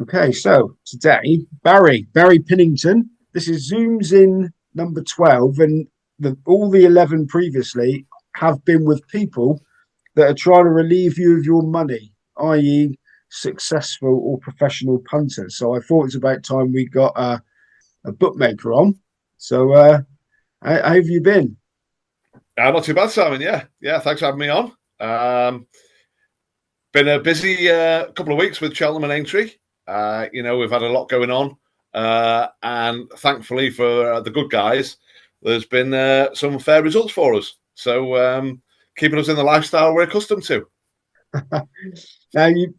Okay, so today, Barry Pinnington. This is Zooms in number 12, and all the 11 previously have been with people that are trying to relieve you of your money, i.e., successful or professional punters. So I thought it's about time we got a bookmaker on. So, how have you been? Not too bad, Simon. Yeah. Thanks for having me on. Been a busy couple of weeks with Cheltenham and Aintry. We've had a lot going on, and thankfully for the good guys, there's been some fair results for us. So keeping us in the lifestyle we're accustomed to. Now, you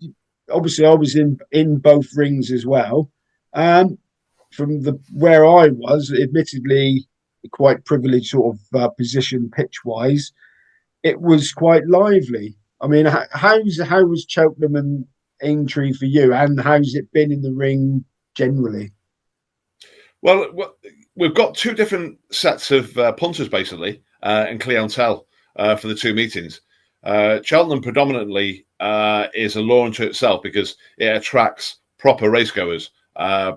obviously I was in both rings as well. From the where I was, admittedly quite privileged sort of position pitch wise, it was quite lively. I mean, how was Cheltenham and Aintry for you, and how's it been in the ring generally? Well, we've got two different sets of punters basically and clientele for the two meetings. Cheltenham predominantly is a law unto itself because it attracts proper racegoers,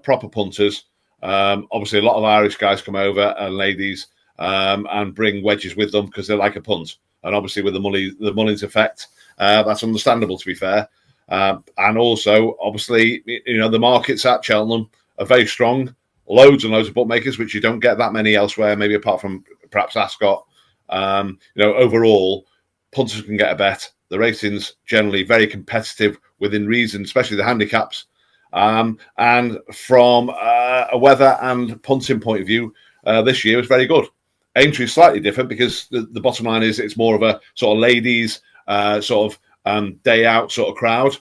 proper punters. Obviously, a lot of Irish guys come over and ladies and bring wedges with them because they like a punt. And obviously, with the Mullins effect, that's understandable. To be fair, and also obviously, the markets at Cheltenham are very strong. Loads and loads of bookmakers, which you don't get that many elsewhere, maybe apart from perhaps Ascot. Overall, punters can get a bet. The racing's generally very competitive within reason, especially the handicaps. And from a weather and punting point of view, this year was very good. Aintree is slightly different because the bottom line is it's more of a sort of ladies day out sort of crowd.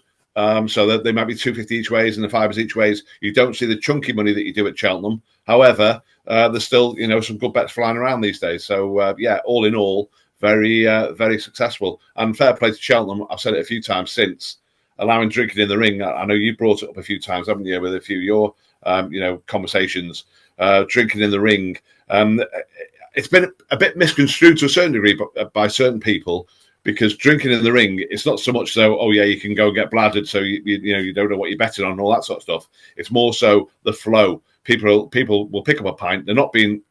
So that they might be 250 each ways and the fivers each ways. You don't see the chunky money that you do at Cheltenham. However, there's still some good bets flying around these days. So all in all, very very successful. And fair play to Cheltenham. I've said it a few times since, allowing drinking in the ring. I know you brought it up a few times, haven't you, with a few of your conversations. Drinking in the ring. It's been a bit misconstrued to a certain degree by certain people. Because drinking in the ring, it's not so much so, you can go and get bladdered, so you don't know what you're betting on and all that sort of stuff. It's more so the flow. People will pick up a pint. They're not being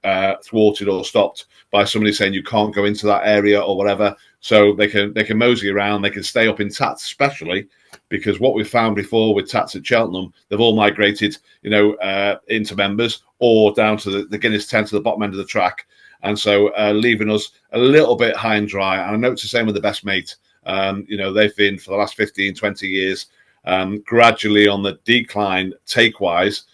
thwarted or stopped by somebody saying you can't go into that area or whatever. So they can mosey around. They can stay up in tats, especially because what we've found before with tats at Cheltenham, they've all migrated, into members or down to the Guinness tent to the bottom end of the track. And so leaving us a little bit high and dry. And I know it's the same with the best mate. They've been for the last 15, 20 years gradually on the decline take-wise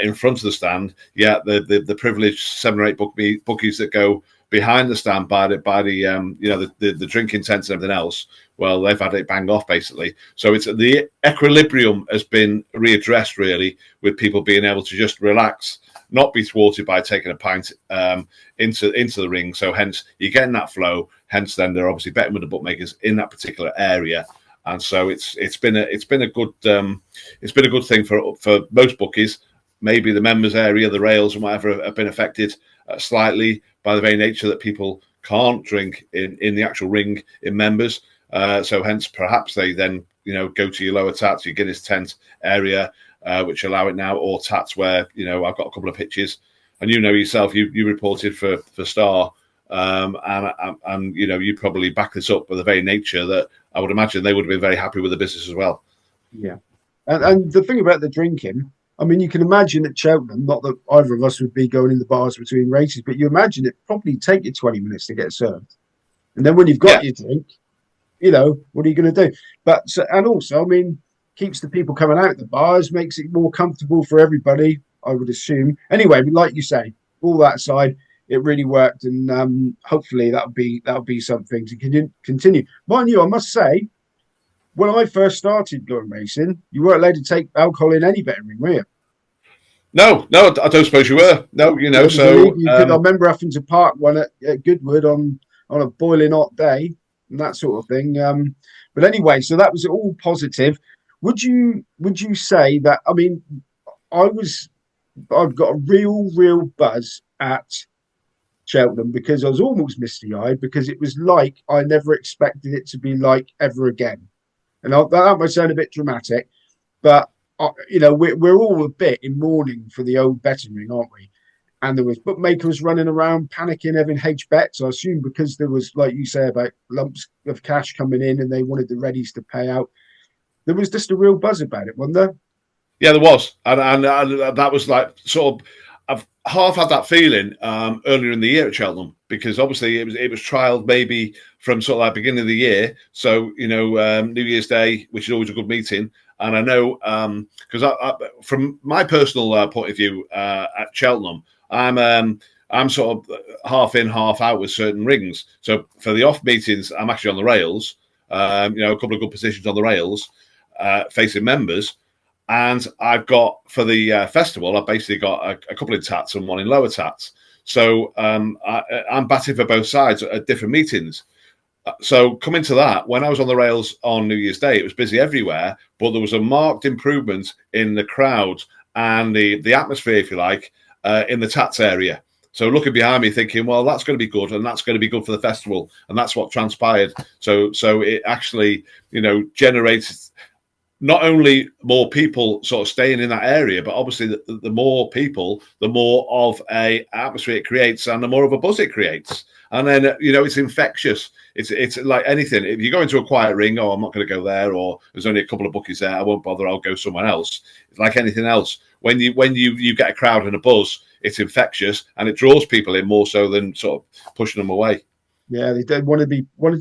in front of the stand. Yeah, the privileged 7 or 8 bookies that go behind the stand by the drinking tents and everything else, well, they've had it bang off basically. So it's the equilibrium has been readdressed really with people being able to just relax, not be thwarted by taking a pint into the ring. So hence you're getting that flow. Hence then they're obviously betting with the bookmakers in that particular area. And so it's been a good thing for most bookies. Maybe the members area, the rails and whatever have been affected slightly by the very nature that people can't drink in the actual ring in members. So hence perhaps they then go to your lower tats, your Guinness tent area, which allow it now, or tats where I've got a couple of pitches, and yourself, you reported for Star, and you probably back this up with the very nature that I would imagine they would have been very happy with the business as well. Yeah, and the thing about the drinking, I mean, you can imagine at Cheltenham, not that either of us would be going in the bars between races, but you imagine it probably take you 20 minutes to get served, and then when you've got your drink, what are you going to do? And also, I mean, keeps the people coming out the bars, makes it more comfortable for everybody, I would assume. Anyway, like you say, all that aside, it really worked, and hopefully that'll be something to continue. Mind you, I must say, when I first started going racing, you weren't allowed to take alcohol in any betting ring, were you? No, I don't suppose you were. No, so I remember having to park one at Goodwood on a boiling hot day and that sort of thing. But anyway, so that was all positive. Would you say that? I mean, I've got a real buzz at Cheltenham because I was almost misty-eyed because it was like I never expected it to be like ever again. And that might sound a bit dramatic, but we're all a bit in mourning for the old betting ring, aren't we? And there was bookmakers running around panicking, having H bets. I assume because there was, like you say, about lumps of cash coming in, and they wanted the readies to pay out. There was just a real buzz about it, wasn't there? Yeah, there was, and that was like sort of. I've half had that feeling earlier in the year at Cheltenham, because obviously it was trialled maybe from sort of like beginning of the year. So New Year's Day, which is always a good meeting, and I know because from my personal point of view at Cheltenham, I'm sort of half in, half out with certain rings. So for the off meetings, I'm actually on the rails. A couple of good positions on the rails, facing members. And I've got, for the festival, I've basically got a couple in tats and one in lower tats. So I'm batting for both sides at different meetings. So coming to that, when I was on the rails on New Year's Day, it was busy everywhere, but there was a marked improvement in the crowd and the atmosphere, if you like, in the tats area. So looking behind me, thinking, well, that's going to be good, and that's going to be good for the festival, and that's what transpired. So it actually, generates not only more people sort of staying in that area, but obviously the more people, the more of a atmosphere it creates, and the more of a buzz it creates. And then it's infectious. It's like anything. If you go into a quiet ring, I'm not going to go there, or there's only a couple of bookies there, I won't bother, I'll go somewhere else. It's like anything else. When you get a crowd and a buzz, it's infectious, and it draws people in more so than sort of pushing them away. Yeah, they did wanted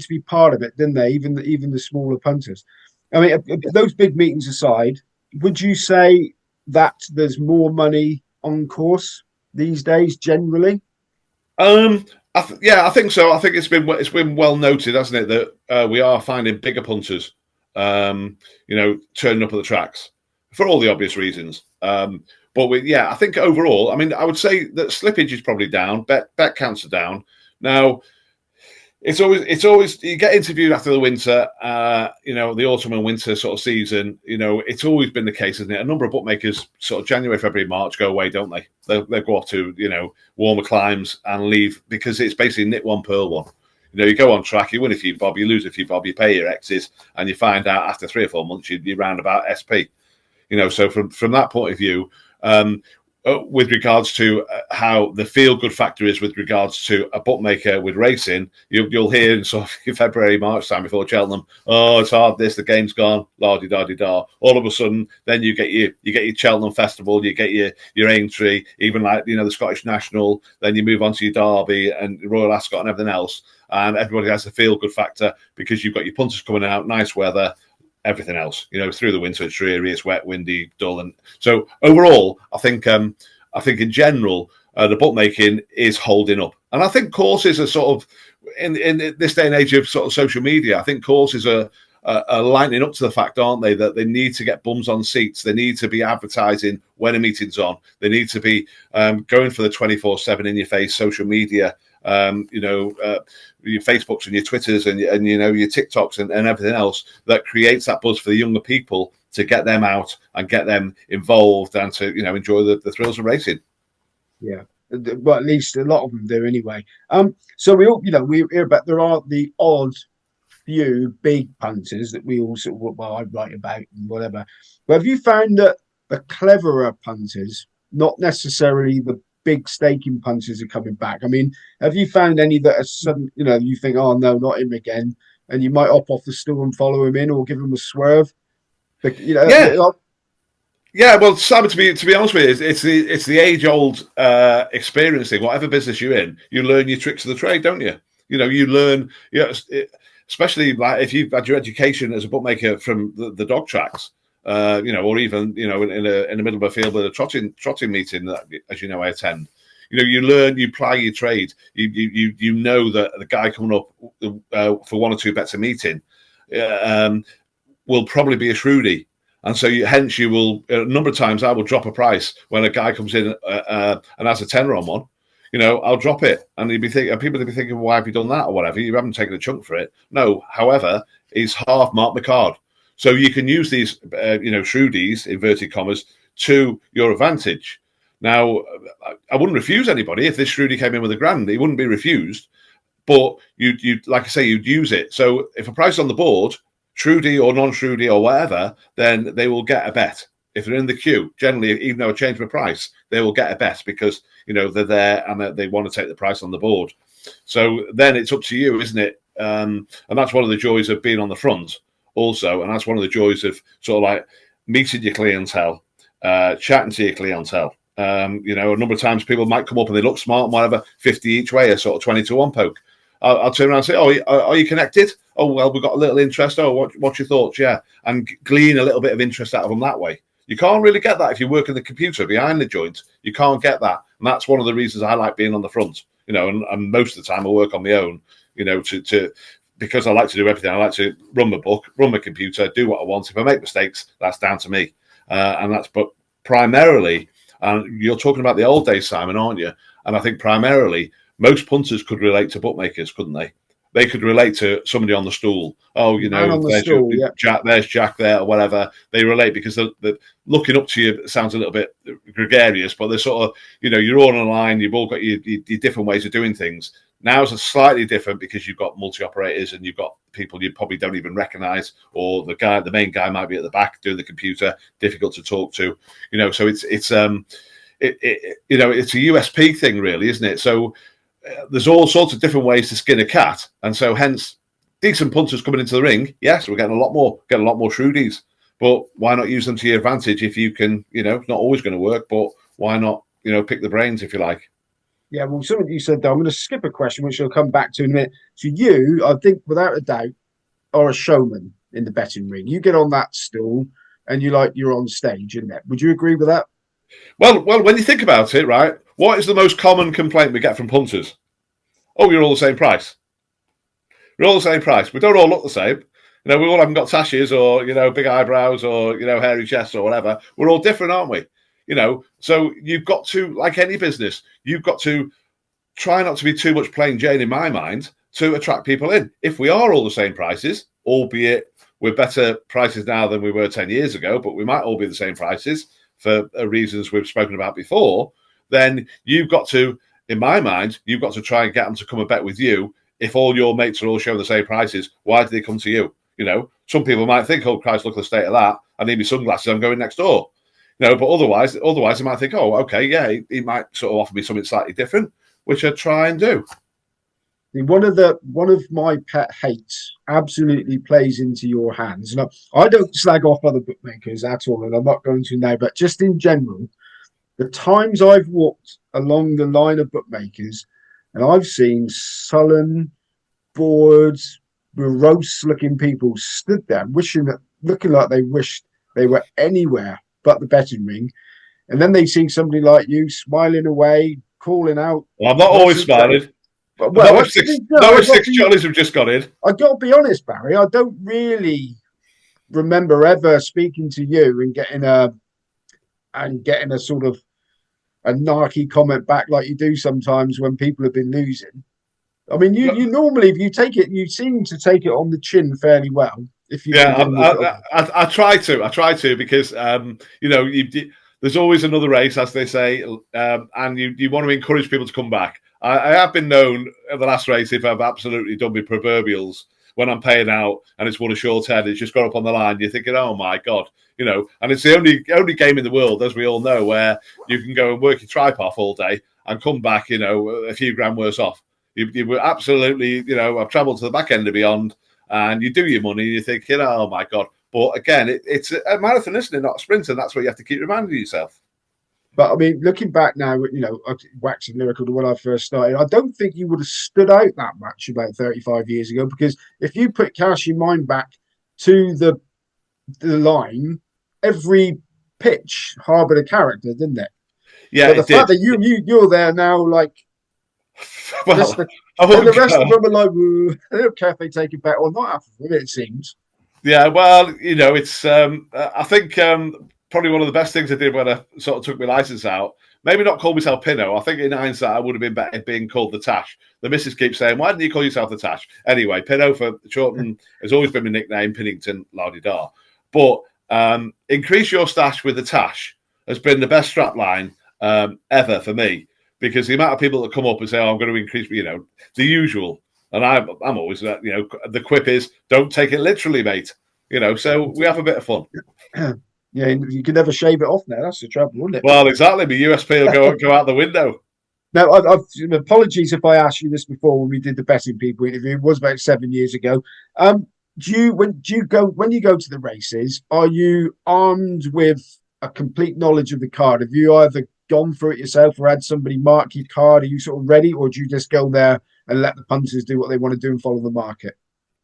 to be part of it, didn't they? Even the smaller punters. I mean, those big meetings aside, would you say that there's more money on course these days generally? I think so. I think it's been well noted, hasn't it, that we are finding bigger punters, turning up at the tracks for all the obvious reasons. I think overall, I mean, I would say that slippage is probably down. Bet counts are down now. It's always you get interviewed after the winter, the autumn and winter sort of season. It's always been the case, isn't it? A number of bookmakers, sort of January, February, March, go away, don't they? They go off to warmer climes and leave, because it's basically nit one, pearl one. You go on track, you win a few bob, you lose a few bob, you pay your exes, and you find out after 3 or 4 months you're round about SP. So from that point of view. With regards to how the feel-good factor is with regards to a bookmaker with racing, you'll hear in sort of February, March time before Cheltenham, oh, it's hard, the game's gone, la-di-da-di-da. All of a sudden, then you get your Cheltenham Festival, you get your Aintry, even like, the Scottish National, then you move on to your Derby and Royal Ascot and everything else, and everybody has a feel-good factor because you've got your punters coming out, nice weather, everything else, through the winter it's dreary, it's wet, windy, dull, and so overall, I think in general the bookmaking is holding up, and I think courses are sort of in this day and age of sort of social media. I think courses are lining up to the fact, aren't they, that they need to get bums on seats, they need to be advertising when a meeting's on, they need to be going for the 24/7 in your face social media. Your Facebooks and your Twitters and your TikToks and everything else that creates that buzz for the younger people to get them out and get them involved and to enjoy the thrills of racing. Yeah, well, at least a lot of them do anyway. So we hear about there are the odd few big punters that we all sort of, I write about and whatever. But have you found that the cleverer punters, not necessarily the big staking punters, are coming back? I mean, have you found any that are sudden, you think, oh no, not him again, and you might hop off the stool and follow him in or give him a swerve? But, Yeah, well, Simon, to be honest with you, it's the age old experience thing. Whatever business you're in, you learn your tricks of the trade, don't you? You learn, especially like if you've had your education as a bookmaker from the dog tracks. Or even in the middle of a field with a trotting meeting that, as you know, I attend. You learn, you ply your trade. You know that the guy coming up for 1 or 2 bets a meeting will probably be a shrewdie, and so hence you will a number of times I will drop a price when a guy comes in and has a tenner on one. I'll drop it, and people will be thinking, why have you done that or whatever? You haven't taken a chunk for it. No, however, he's half marked the card. So you can use these, shrewdies, inverted commas, to your advantage. Now, I wouldn't refuse anybody if this shrewdie came in with $1,000. He wouldn't be refused, but you like I say, you'd use it. So if a price is on the board, shrewdie or non-shrewdie or whatever, then they will get a bet. if they're in the queue, generally, even though I change my price, they will get a bet because, they're there and they want to take the price on the board. So then it's up to you, isn't it? And that's one of the joys of being on the front also. And that's one of the joys of sort of like meeting your clientele, chatting to your clientele. A number of times people might come up and they look smart and whatever, 50 each way, a sort of 20 to 1 poke. I'll turn around and say, "Oh, are you connected? Oh, well, we've got a little interest. Oh, what's your thoughts? Yeah." And glean a little bit of interest out of them that way. You can't really get that if you work in the computer behind the joint. You can't get that. And that's one of the reasons I like being on the front, and most of the time I work on my own, because I like to do everything. I like to run my book, run my computer, do what I want. If I make mistakes, that's down to me. But primarily, and you're talking about the old days, Simon, aren't you? And I think primarily, most punters could relate to bookmakers, couldn't they? They could relate to somebody on the stool. Oh, there's Jack, there's Jack there, or whatever. They relate because they're looking up to you. Sounds a little bit gregarious, but they're sort of, you're all on a line. You've all got your different ways of doing things. Now it's slightly different because you've got multi-operators and you've got people you probably don't even recognise, or the main guy might be at the back doing the computer, difficult to talk to. So it's a USP thing, really, isn't it? So there's all sorts of different ways to skin a cat, and so hence decent punters coming into the ring. Yes, we're getting a lot more shrewdies, but why not use them to your advantage if you can? It's not always going to work, but why not? Pick the brains if you like. Yeah, well, something you said there, I'm going to skip a question, which I'll come back to in a minute. So you, I think, without a doubt, are a showman in the betting ring. You get on that stool and you're on stage, isn't it? Would you agree with that? Well, when you think about it, right, what is the most common complaint we get from punters? Oh, you're all the same price. We're all the same price. We don't all look the same. We all haven't got tashes or, big eyebrows or, hairy chests or whatever. We're all different, aren't we? So you've got to, like any business, you've got to try not to be too much plain Jane in my mind to attract people in. If we are all the same prices, albeit we're better prices now than we were 10 years ago, but we might all be the same prices for reasons we've spoken about before, then you've got to, in my mind, you've got to try and get them to come and bet with you. If all your mates are all showing the same prices, why do they come to you? Some people might think, oh, Christ, look at the state of that. I need my sunglasses. I'm going next door. But otherwise, they might think, oh, okay, yeah, he might sort of offer me something slightly different, which I try and do. One of my pet hates absolutely plays into your hands. And I don't slag off other bookmakers at all, and I'm not going to now, but just in general, the times I've walked along the line of bookmakers and I've seen sullen, bored, morose-looking people stood there looking like they wished they were anywhere but the betting ring. And then they see somebody like you smiling away, calling out. Well, I'm not always smiling. Well, six jollies have just got in. I got to be honest, Barry. I don't really remember ever speaking to you and getting a sort of a narky comment back like you do sometimes when people have been losing. I mean, you normally, if you take it, you seem to take it on the chin fairly well. I try to because there's always another race, as they say, and you want to encourage people to come back. I have been known at the last race, if I've absolutely done my proverbials, when I'm paying out and it's won a short head, it's just got up on the line, you're thinking, oh my God, and it's the only game in the world, as we all know, where you can go and work your tripe off all day and come back, a few grand worse off. You were absolutely, I've travelled to the back end of beyond, and you do your money, and you're thinking, oh my God. But again, it's a marathon, isn't it? Not a sprint, and that's what you have to keep reminding yourself. But I mean, looking back now, waxing lyrical to when I first started, I don't think you would have stood out that much about 35 years ago, because if you cast your mind back to the line, every pitch harboured a character, didn't it? Yeah, but the fact that you're there now, like, well, the rest of them are like, they don't care if they take it back or not after it seems. Yeah, well, it's I think probably one of the best things I did when I sort of took my license out, maybe not call myself Pinot. I think in hindsight, I would have been better being called the Tash. The missus keeps saying, why didn't you call yourself the Tash? Anyway, Pinot for shorten has always been my nickname, Pinnington, la-di-da. But increase your stash with the Tash has been the best strap line ever for me, because the amount of people that come up and say, oh, I'm going to increase, the usual. And I'm always, the quip is, don't take it literally, mate. So we have a bit of fun. Yeah, you can never shave it off now. That's the trouble, isn't it? Well, exactly. The USP will go out the window. Now, apologies if I asked you this before when we did the betting people interview. It was about 7 years ago. When you go to the races? Are you armed with a complete knowledge of the card? Have you either gone through it yourself or had somebody mark your card? Are you sort of ready, or do you just go there and let the punters do what they want to do and follow the market?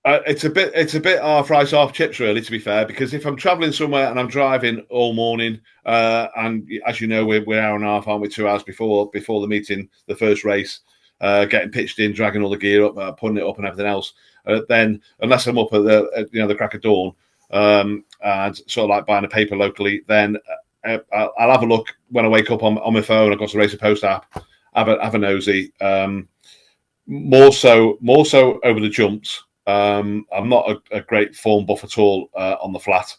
It's a bit half rice, half chips, really. To be fair, because if I'm travelling somewhere and I'm driving all morning, and as you know, we're an hour and a half, aren't we? 2 hours before the meeting, the first race, getting pitched in, dragging all the gear up, putting it up, and everything else. Then, unless I'm up at the crack of dawn, and sort of like buying a paper locally, then I'll have a look when I wake up on my phone. I've got the Racer Post app. Have a nosy. More so over the jumps. I'm not a great form buff at all on the flat,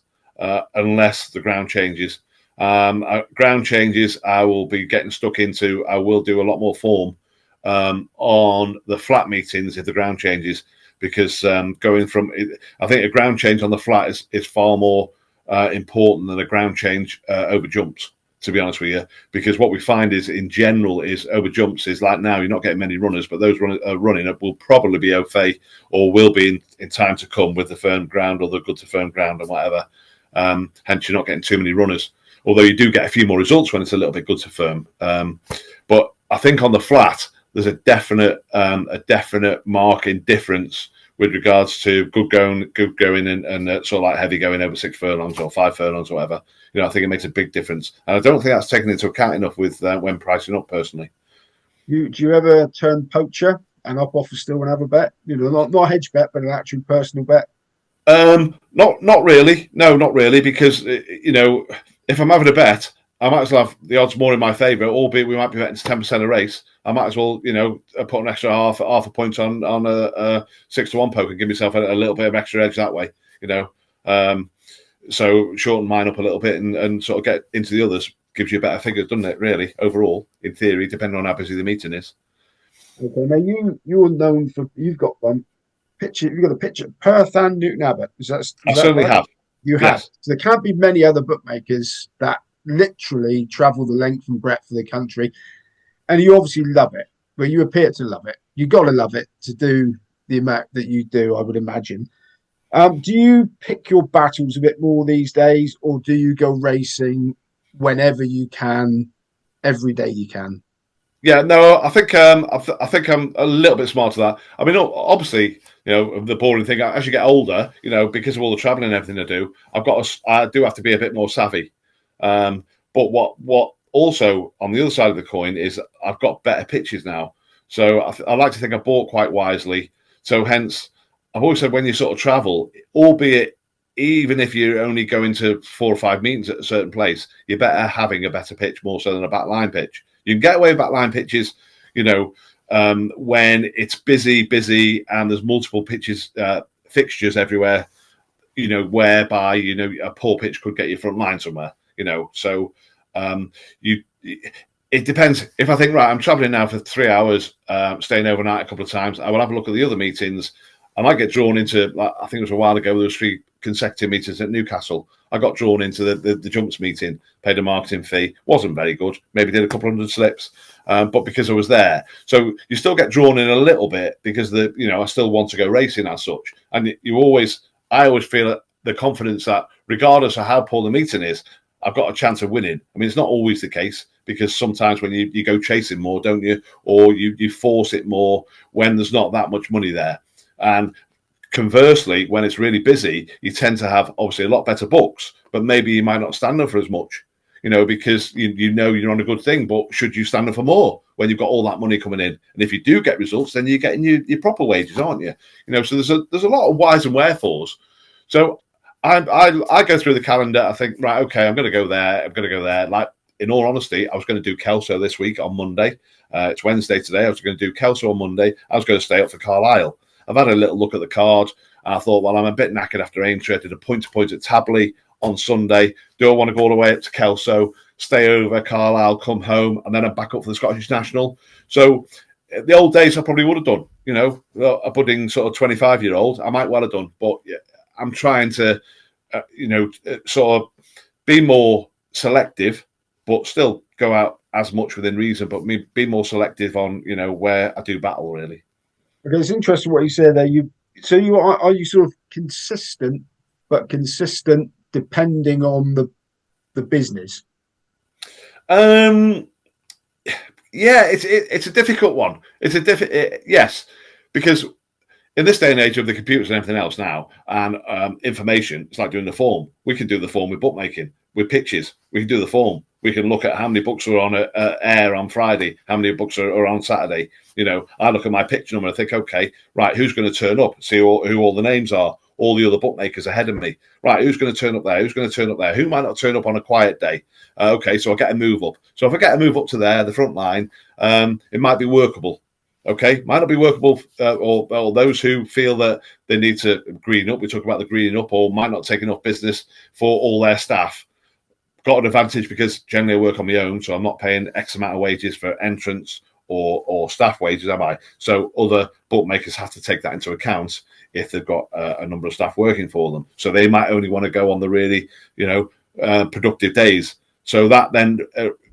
unless the ground changes. Ground changes, I will be getting stuck into. I will do a lot more form on the flat meetings if the ground changes, because going from, I think a ground change on the flat is far more important than a ground change over jumps, to be honest with you, because what we find is, in general, is over jumps is like now you're not getting many runners, but those running up will probably be au fait, or will be in time to come with the firm ground or the good to firm ground and whatever. Hence, you're not getting too many runners, although you do get a few more results when it's a little bit good to firm. But I think on the flat, there's a definite marking difference with regards to good going and sort of like heavy going over 6 furlongs or 5 furlongs or whatever. I think it makes a big difference, and I don't think that's taken into account enough with when pricing up. Personally, Do you ever turn poacher and up off a still and have a bet? Not a hedge bet, but an actual personal bet. Not really. No, not really, because if I'm having a bet, I might as well have the odds more in my favour, albeit we might be betting 10% a race. I might as well, put an extra half a point on a 6-1 poke and give myself a little bit of extra edge that way. So shorten mine up a little bit and sort of get into the others gives you a better figure, doesn't it? Really, overall, in theory, depending on how busy the meeting is. Okay, now you're known for you've got one picture. You've got a picture Perth and Newton Abbot. I certainly right? have. You have. Yes. So there can't be many other bookmakers that literally travel the length and breadth of the country, and you obviously love it. Well, you appear to love it. You got to love it to do the amount that you do, I would imagine. Do you pick your battles a bit more these days, or do you go racing whenever you can, every day you can? Yeah, no, I think I'm a little bit smart to that. I mean, obviously, the boring thing as you get older, because of all the travelling and everything I do, I do have to be a bit more savvy. But what also on the other side of the coin is I've got better pitches now, so I like to think I bought quite wisely. So hence, I've always said when you sort of travel, albeit even if you're only going to 4 or 5 meetings at a certain place, you're better having a better pitch more so than a backline pitch. You can get away with backline pitches, when it's busy and there's multiple pitches, fixtures everywhere, whereby, a poor pitch could get you front line somewhere, So it depends. If I think, right, I'm traveling now for 3 hours, staying overnight a couple of times, I will have a look at the other meetings. I might get drawn into, I think it was a while ago, there was 3 consecutive meetings at Newcastle. I got drawn into the jumps meeting, paid a marketing fee, wasn't very good, maybe did a couple hundred slips, but because I was there. So you still get drawn in a little bit because I still want to go racing as such. And I always feel the confidence that regardless of how poor the meeting is, I've got a chance of winning. I mean, it's not always the case, because sometimes when you go chasing more, don't you? Or you force it more when there's not that much money there. And conversely, when it's really busy, you tend to have obviously a lot better books, but maybe you might not stand up for as much, because you're on a good thing. But should you stand up for more when you've got all that money coming in? And if you do get results, then you're getting your proper wages, aren't you? So there's a lot of whys and wherefores. So I go through the calendar. I think, right, okay, I'm going to go there. Like, in all honesty, I was going to do Kelso this week on Monday. It's Wednesday today. I was going to do Kelso on Monday. I was going to stay up for Carlisle. I've had a little look at the card, and I thought, well, I'm a bit knackered after Aintry. I did a point-to-point at Tabley on Sunday. Do I want to go all the way up to Kelso, stay over Carlisle, come home, and then I'm back up for the Scottish National? So the old days I probably would have done, a budding sort of 25-year-old. I might well have done, but yeah, I'm trying to, sort of be more selective, but still go out as much within reason, but be more selective on, where I do battle, really. Okay, it's interesting what you said there. You are you sort of consistent, but consistent depending on the business? Yeah, it's a difficult one. Yes, because in this day and age of the computers and everything else now, and information, it's like doing the form. We can do the form with bookmaking, with pitches. We can do the form. We can look at how many books are on air on Friday, how many books are on Saturday. I look at my pitch number and I think, okay, right, who's going to turn up? See who all the names are. All the other bookmakers ahead of me. Right, who's going to turn up there? Who's going to turn up there? Who might not turn up on a quiet day? Okay, so I'll get a move up. So if I get a move up to there, the front line, it might be workable. Okay, might not be workable, or those who feel that they need to green up. We talk about the greening up, or might not take enough business for all their staff. Got an advantage because generally I work on my own, so I'm not paying X amount of wages for entrance or staff wages, am I? So other bookmakers have to take that into account if they've got a number of staff working for them. So they might only want to go on the really, productive days. So that then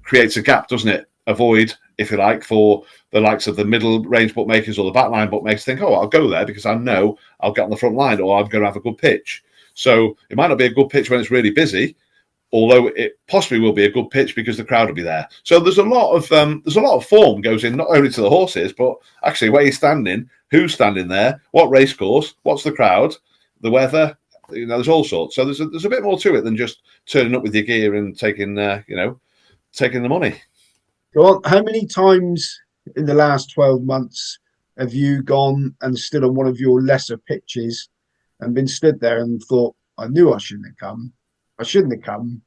creates a gap, doesn't it? A void, if you like, for the likes of the middle range bookmakers or the backline bookmakers. Think, I'll go there because I know I'll get on the front line, or I'm going to have a good pitch. So it might not be a good pitch when it's really busy, although it possibly will be a good pitch because the crowd will be there. So there's a lot of form goes in, not only to the horses, but actually where you're standing, who's standing there, what racecourse, what's the crowd, the weather. There's all sorts. So there's a bit more to it than just turning up with your gear and taking the money. Go on. How many times in the last 12 months have you gone and stood on one of your lesser pitches and been stood there and thought, I knew I shouldn't have come. I shouldn't have come.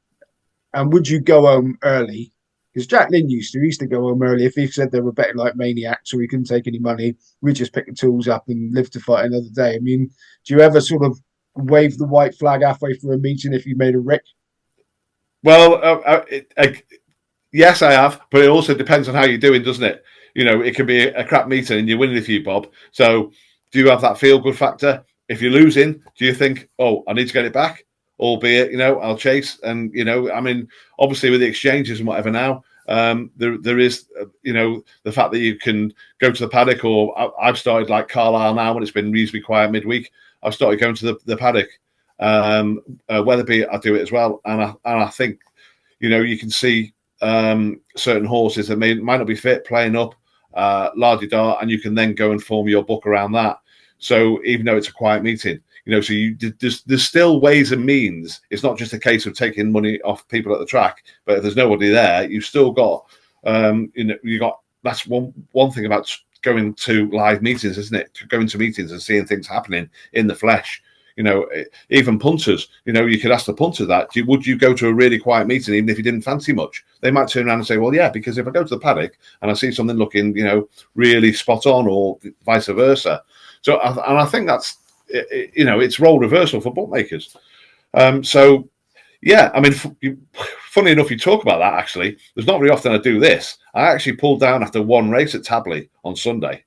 And would you go home early? Because Jack Lynn used to go home early. If he said they were betting like maniacs or he couldn't take any money, we'd just pick the tools up and live to fight another day. I mean, do you ever sort of wave the white flag halfway through a meeting if you made a wreck? Well, yes, I have, but it also depends on how you're doing, doesn't it? It can be a crap meeting and you're winning a few bob. So do you have that feel-good factor? If you're losing, do you think, I need to get it back? Albeit, I'll chase. And, obviously with the exchanges and whatever now, there is, the fact that you can go to the paddock, or I've started like Carlisle now when it's been reasonably quiet midweek. I've started going to the paddock. Wetherby, I do it as well. And I think, you can see certain horses that might not be fit playing up, la-di-da, and you can then go and form your book around that. So even though it's a quiet meeting, so there's still ways and means. It's not just a case of taking money off people at the track, but if there's nobody there, you've still got, that's one thing about going to live meetings, isn't it? Going to meetings and seeing things happening in the flesh. Even punters, you could ask the punter that, would you go to a really quiet meeting even if you didn't fancy much? They might turn around and say, well, yeah, because if I go to the paddock and I see something looking, really spot on, or vice versa. So, and I think that's, it's role reversal for bookmakers. So, yeah, funny enough, you talk about that, actually. There's not very often I do this. I actually pulled down after one race at Tabley on Sunday.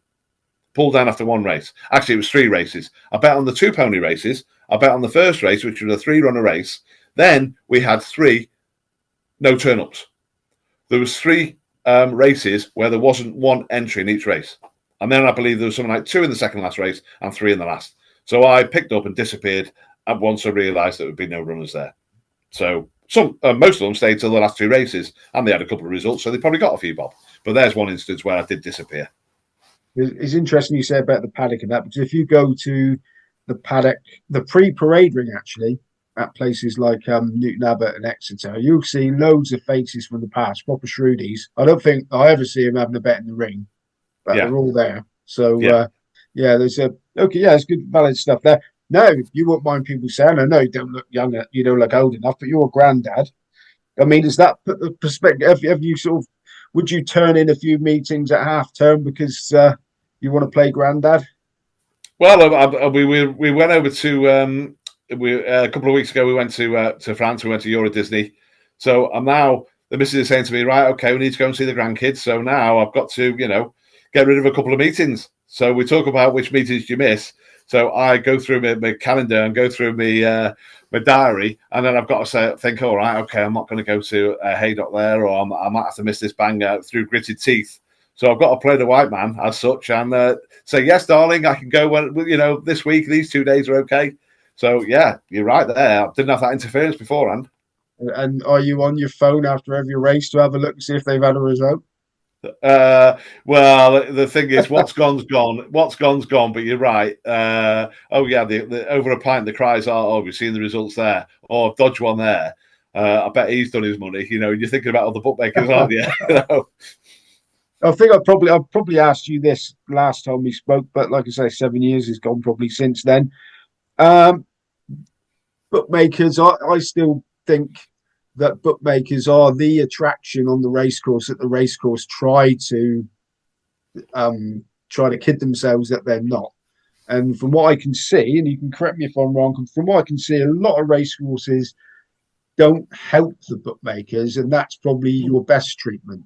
Pulled down after one race. Actually, it was 3 races. I bet on the 2 pony races. I bet on the first race, which was a 3-runner race. Then we had 3 no turn-ups. There was 3 races where there wasn't one entry in each race. And then I believe there was something like 2 in the second last race and 3 in the last. So I picked up and disappeared and once I realised there would be no runners there. So most of them stayed till the last 2 races, and they had a couple of results, so they probably got a few bob. But there's one instance where I did disappear. It's interesting you say about the paddock and that, because if you go to the paddock, the pre-parade ring actually, at places like Newton Abbot and Exeter, you'll see loads of faces from the past, proper shrewdies. I don't think I ever see them having a bet in the ring, but they're all there. So there's it's good valid stuff there. No, you won't mind people saying, I know you don't look young, you don't look old enough, but you're a granddad. I mean, does that put the perspective? Have you sort of, would you turn in a few meetings at half term because you want to play granddad? Well, we went over to a couple of weeks ago. We went to France. We went to Euro Disney. So I'm now, the missus is saying to me, right, okay, we need to go and see the grandkids. So now I've got to, get rid of a couple of meetings. So we talk about which meetings you miss. So I go through my calendar and go through my diary, and then I've got to think, all right, okay, I'm not going to go to Haydock there, or I might have to miss this bang through gritted teeth. So I've got to play the white man as such and say, yes, darling, I can go when, this week, these 2 days are okay. So, yeah, you're right there. I didn't have that interference beforehand. And are you on your phone after every race to have a look and see if they've had a result? Well, the thing is, what's gone's gone. What's gone's gone. But you're right. Oh yeah, the over a pint. The cries are, "Oh, we've seen the results there. Oh, I've dodged one there. I bet he's done his money." You're thinking about other bookmakers, aren't you? I think I probably asked you this last time we spoke, but like I say, 7 years has gone probably since then. Um, Bookmakers, I still think that bookmakers are the attraction on the racecourse. That the racecourse try to kid themselves that they're not. And from what I can see, and you can correct me if I'm wrong, from what I can see, a lot of racecourses don't help the bookmakers, and that's probably your best treatment.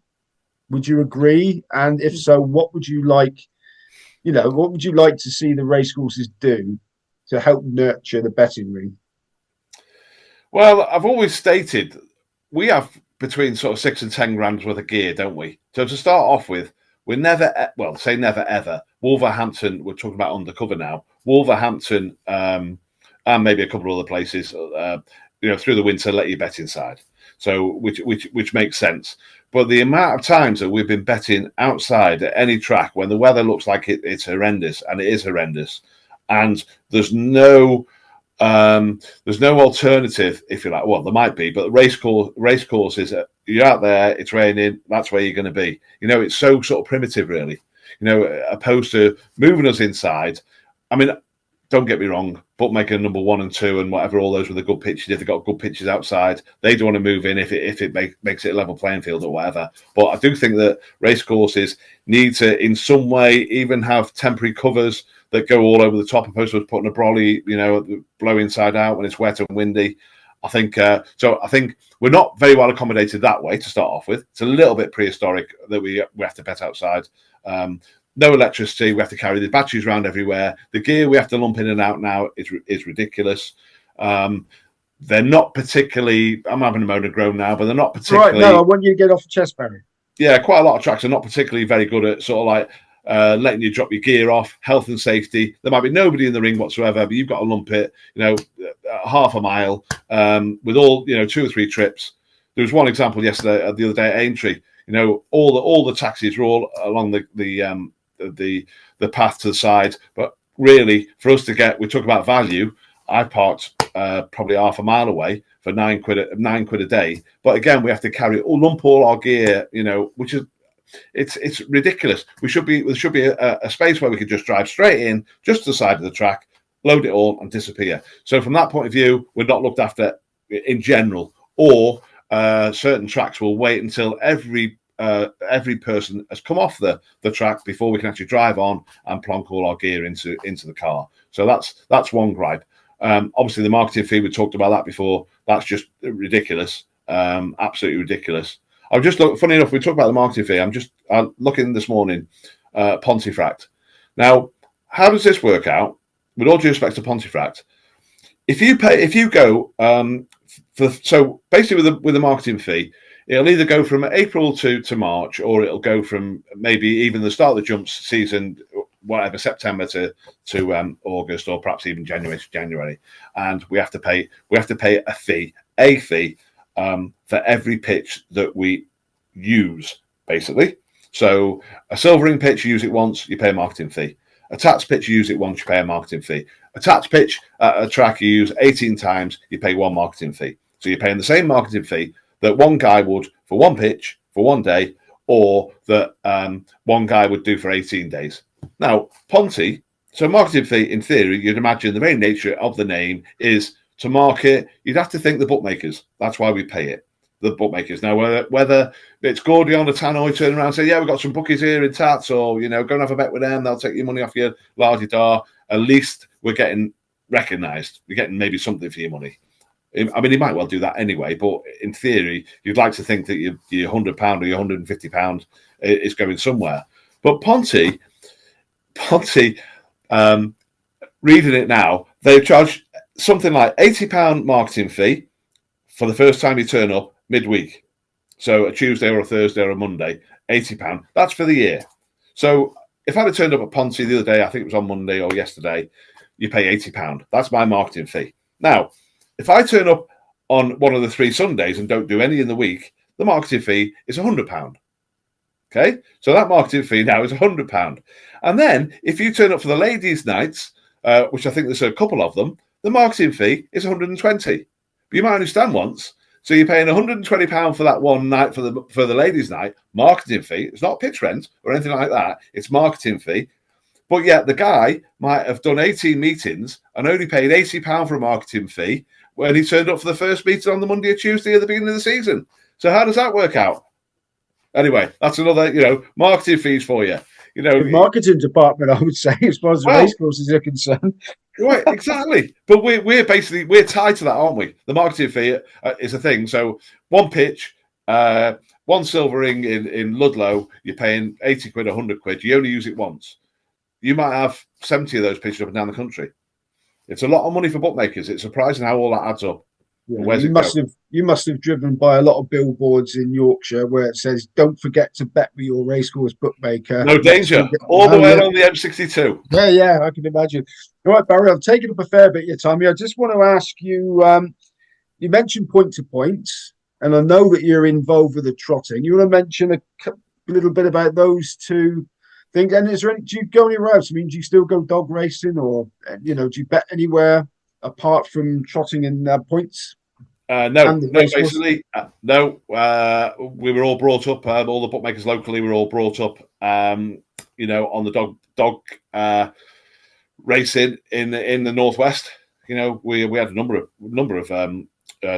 Would you agree? And if so, what would you like? What would you like to see the racecourses do to help nurture the betting ring? Well, I've always stated we have between sort of 6 and 10 grams worth of gear, don't we? So to start off with, we're never ever. Wolverhampton, we're talking about undercover now. Wolverhampton, and maybe a couple of other places, through the winter, let you bet inside. So which makes sense. But the amount of times that we've been betting outside at any track when the weather looks like it's horrendous, and it is horrendous, and there's no alternative, if you like. Well, there might be, but race courses, you're out there, it's raining, that's where you're going to be. It's so sort of primitive, really. Opposed to moving us inside. I mean, don't get me wrong, bookmaker number 1 and 2 and whatever, all those with the good pitches, if they've got good pitches outside, they don't want to move in if it makes it a level playing field or whatever. But I do think that race courses need to, in some way, even have temporary covers that go all over the top, opposed to putting a brolly, blow inside out when it's wet and windy. I think so. I think we're not very well accommodated that way to start off with. It's a little bit prehistoric that we have to bet outside. No electricity. We have to carry the batteries around everywhere. The gear we have to lump in and out now is ridiculous. They're not particularly. I'm having a moan and groan now, but they're not particularly. Right. No, I want you to get off the chest, Barry. Yeah, quite a lot of tracks are not particularly very good at sort of like letting you drop your gear off, health and safety. There might be nobody in the ring whatsoever, but you've got to lump it, half a mile with all, 2 or 3 trips. There was one example yesterday, the other day at Aintry. All the taxis were all along the path to the side, but really, for us to get, we talk about value. I parked probably half a mile away for £9 a day. But again, we have to lump all our gear, which is. It's ridiculous. There should be a space where we could just drive straight in, just to the side of the track, load it all, and disappear. So from that point of view, we're not looked after in general. Or certain tracks will wait until every person has come off the track before we can actually drive on and plonk all our gear into the car. So that's one gripe. Obviously, the marketing fee, we talked about that before. That's just ridiculous, absolutely ridiculous. I've just looked. Funny enough, we talked about the marketing fee. I'm just looking this morning, Pontefract. Now, how does this work out? With all due respect to Pontefract, if you go so basically with the marketing fee, it'll either go from April to March, or it'll go from maybe even the start of the jumps season, whatever, September to August, or perhaps even January to January, and we have to pay a fee for every pitch that we use, basically. So a silvering pitch, you use it once, you pay a marketing fee. A tax pitch, you use it once, you pay a marketing fee. A tax pitch at a track you use 18 times, you pay 1 marketing fee. So you're paying the same marketing fee that one guy would for one pitch for one day, or that one guy would do for 18 days. Now, Ponty, so marketing fee, in theory, you'd imagine the very nature of the name is to market. You'd have to think the bookmakers. That's why we pay it. The bookmakers. Now, whether it's Gordion or Tannoy turn around and say, yeah, we've got some bookies here in Tats, or, go and have a bet with them, they'll take your money off your lardy dar. At least we're getting recognised. You're getting maybe something for your money. I mean, he might well do that anyway, but in theory, you'd like to think that your £100 or your £150 is going somewhere. But Ponty, reading it now, they charge something like £80 marketing fee for the first time you turn up midweek. So a Tuesday or a Thursday or a Monday, £80. That's for the year. So if I'd have turned up at Ponty the other day, I think it was on Monday or yesterday, you pay £80. That's my marketing fee. Now, if I turn up on one of the 3 Sundays and don't do any in the week, the marketing fee is £100. Okay, so that marketing fee now is £100. And then if you turn up for the ladies' nights, which I think there's a couple of them, the marketing fee is £120. But you might only stand once, so you're paying £120 for that one night for the ladies' night marketing fee. It's not pitch rent or anything like that. It's marketing fee. But yet the guy might have done 18 meetings and only paid £80 for a marketing fee when he turned up for the first meeting on the Monday or Tuesday at the beginning of the season. So how does that work out? Anyway, that's another, marketing fees for you. The marketing department, I would say, as far as the racecourses are concerned. Right, exactly. But we're tied to that, aren't we? The marketing fee is a thing. So one pitch, one silvering in Ludlow, you're paying 80 quid, 100 quid. You only use it once. You might have 70 of those pitches up and down the country. It's a lot of money for bookmakers. It's surprising how all that adds up. Yeah, you must have driven by a lot of billboards in Yorkshire where it says, "Don't forget to bet with your racecourse bookmaker." No danger. All the way along the M62. Yeah, I can imagine. All right, Barry, I've taken up a fair bit of your time here. I just want to ask you, you mentioned point to points, and I know that you're involved with the trotting. You want to mention a little bit about those two things? And do you go anywhere else? I mean, do you still go dog racing, or do you bet anywhere apart from trotting and points? No. Basically, no. We were all brought up. All the bookmakers locally were all brought up. On the dog racing in the northwest. We had a number of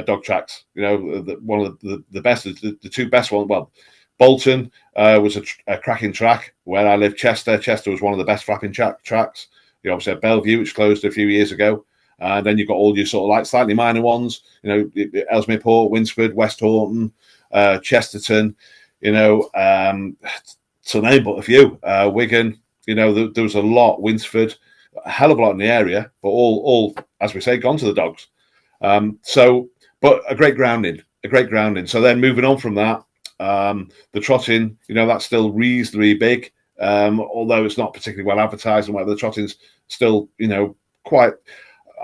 dog tracks. One of the best, the two best ones. Well, Bolton was a cracking track. Where I live, Chester was one of the best flapping tracks. You obviously had Bellevue, which closed a few years ago. Then you've got all your sort of like slightly minor ones, Ellesmere Port, Winsford, West Horton, Chesterton, to name but a few. Wigan, there was a lot. Winsford, a hell of a lot in the area, but all as we say, gone to the dogs. But a great grounding. So then moving on from that, the trotting, that's still reasonably big, although it's not particularly well advertised and whatever. The trotting's still, quite.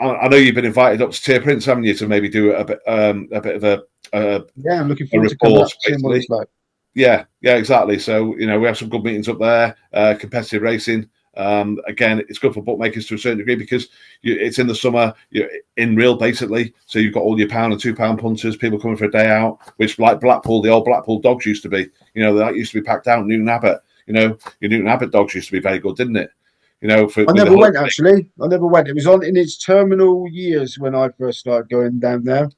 I know you've been invited up to Tier Prince, haven't you, to maybe do a bit of a I'm looking forward to coming up to seeing what it's like. Yeah, exactly. So we have some good meetings up there, competitive racing. Again, it's good for bookmakers to a certain degree because it's in the summer, you're in real basically. So you've got all your £1 and £2 punters, people coming for a day out, which like Blackpool, the old Blackpool dogs used to be. That used to be packed out. Newton Abbot, your Newton Abbot dogs used to be very good, didn't it? I never went, actually. I never went. It was on in its terminal years when I first started going down there.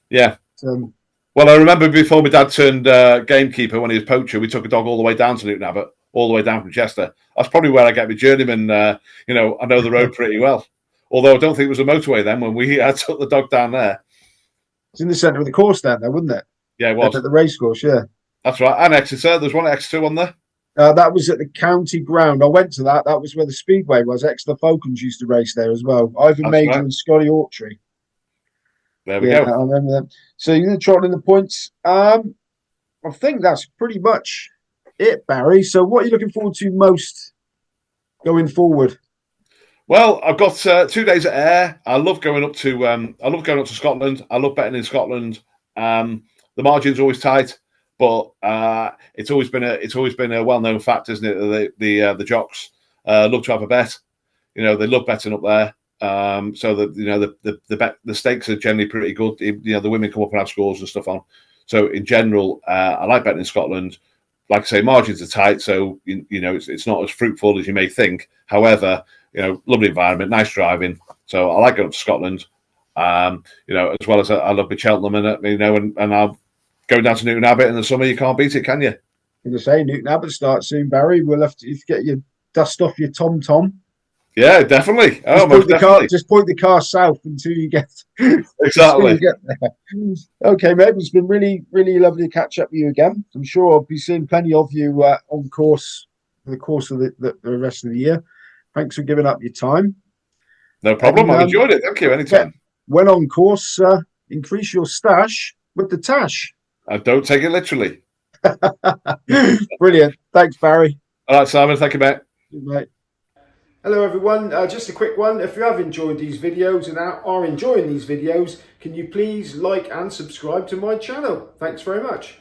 Yeah. Well, I remember before my dad turned gamekeeper when he was poacher, we took a dog all the way down to Newton Abbot, all the way down from Chester. That's probably where I get my journeyman. I know the road pretty well. Although I don't think it was a motorway then when we took the dog down there. It's in the centre of the course down there, wasn't it? Yeah, it was. At the racecourse, yeah. That's right. And Exeter. There's one at Exeter on there. That was at the county ground. I went to that. That was where the speedway was. Exeter Falcons used to race there as well. Ivan Major and Scotty Autry. There we go. I remember that. So you're going to trot in the points. I think that's pretty much it, Barry. So what are you looking forward to most going forward? Well, I've got 2 days at Ayr. I love going up to Scotland. I love betting in Scotland. The margin's always tight. But it's always been a well-known fact, isn't it? The jocks love to have a bet. They love betting up there. So the stakes are generally pretty good. The women come up and have scores and stuff on. So in general, I like betting in Scotland. Like I say, margins are tight, so it's not as fruitful as you may think. However, lovely environment, nice driving. So I like going up to Scotland. As well as I love the Cheltenham and I'll. Going down to Newton Abbot in the summer, you can't beat it, can you? I'm going to say Newton Abbot starts soon, Barry. We'll have to get your dust off your tom-tom. Yeah, definitely. Just point the car south until you get exactly. You get there. Okay, mate. It's been really, really lovely to catch up with you again. I'm sure I'll be seeing plenty of you on course for the course of the rest of the year. Thanks for giving up your time. No problem. And, I've enjoyed it. Thank you. Anytime. When on course, increase your stash with the tash. I don't take it literally. Brilliant. Thanks, Barry. All right, Simon. Thank you, mate. Mate. Hello everyone, just a quick one. If you have enjoyed these videos and are enjoying these videos, can you please like and subscribe to my channel? Thanks very much.